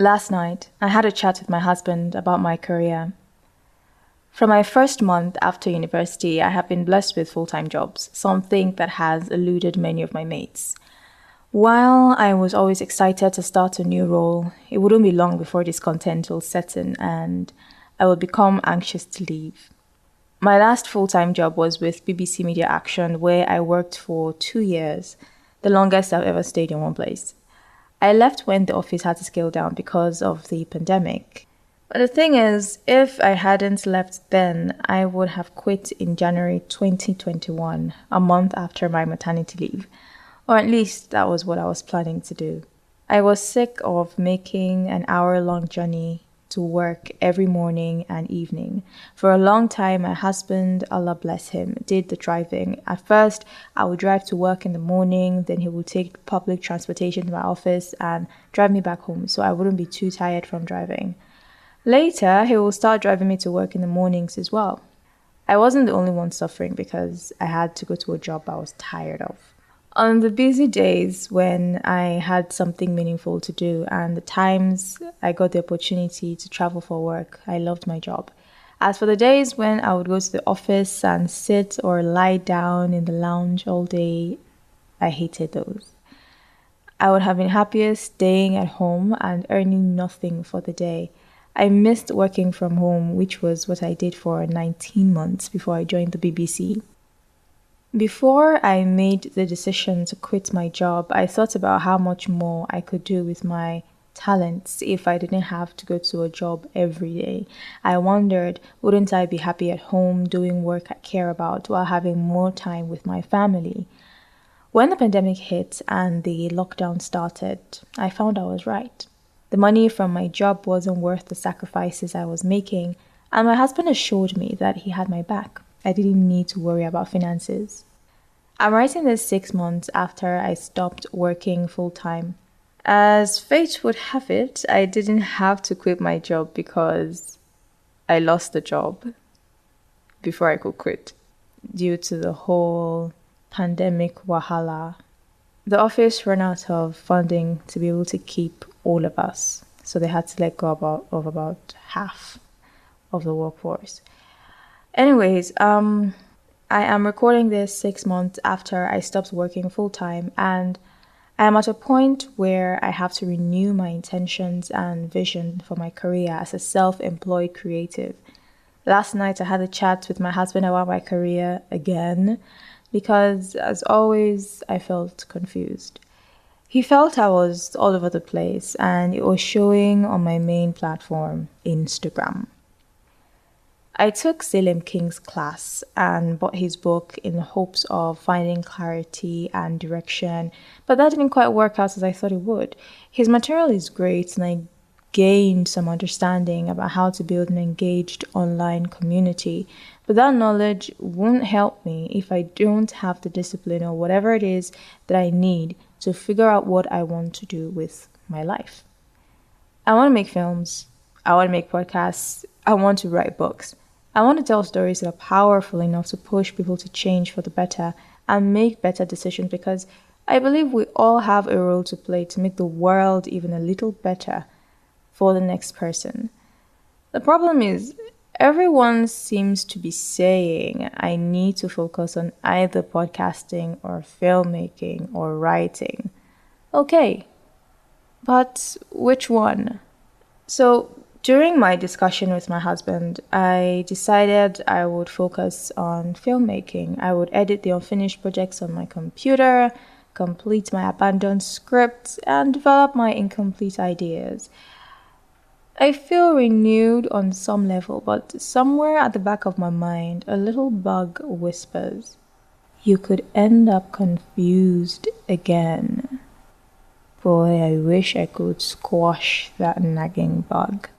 Last night, I had a chat with my husband about my career. From my first month after university, I have been blessed with full-time jobs, something that has eluded many of my mates. While I was always excited to start a new role, it wouldn't be long before discontent will set in and I would become anxious to leave. My last full-time job was with BBC Media Action, where I worked for 2 years, the longest I've ever stayed in one place. I left when the office had to scale down because of the pandemic. But the thing is, if I hadn't left then, I would have quit in January 2021, a month after my maternity leave. Or at least that was what I was planning to do. I was sick of making an hour-long journey to work every morning and evening. For a long time, my husband, Allah bless him, did the driving. At first, I would drive to work in the morning, then he would take public transportation to my office and drive me back home so I wouldn't be too tired from driving. Later, he will start driving me to work in the mornings as well. I wasn't the only one suffering because I had to go to a job I was tired of. On the busy days when I had something meaningful to do and the times I got the opportunity to travel for work, I loved my job. As for the days when I would go to the office and sit or lie down in the lounge all day, I hated those. I would have been happier staying at home and earning nothing for the day. I missed working from home, which was what I did for 19 months before I joined the BBC. Before I made the decision to quit my job, I thought about how much more I could do with my talents if I didn't have to go to a job every day. I wondered, wouldn't I be happy at home doing work I care about while having more time with my family? When the pandemic hit and the lockdown started, I found I was right. The money from my job wasn't worth the sacrifices I was making, and my husband assured me that he had my back. I didn't need to worry about finances. I'm writing this 6 months after I stopped working full-time. As fate would have it, I didn't have to quit my job because I lost the job before I could quit due to the whole pandemic wahala. The office ran out of funding to be able to keep all of us, so they had to let go of about half of the workforce. Anyways, I am recording this 6 months after I stopped working full-time, and I am at a point where I have to renew my intentions and vision for my career as a self-employed creative. Last night I had a chat with my husband about my career again because, as always, I felt confused. He felt I was all over the place, and it was showing on my main platform, Instagram. I took Salim King's class and bought his book in the hopes of finding clarity and direction, but that didn't quite work out as I thought it would. His material is great, and I gained some understanding about how to build an engaged online community, but that knowledge won't help me if I don't have the discipline or whatever it is that I need to figure out what I want to do with my life. I want to make films, I want to make podcasts, I want to write books. I want to tell stories that are powerful enough to push people to change for the better and make better decisions, because I believe we all have a role to play to make the world even a little better for the next person. The problem is, everyone seems to be saying I need to focus on either podcasting or filmmaking or writing. Okay, but which one? So, during my discussion with my husband, I decided I would focus on filmmaking. I would edit the unfinished projects on my computer, complete my abandoned scripts, and develop my incomplete ideas. I feel renewed on some level, but somewhere at the back of my mind, a little bug whispers, you could end up confused again. Boy, I wish I could squash that nagging bug.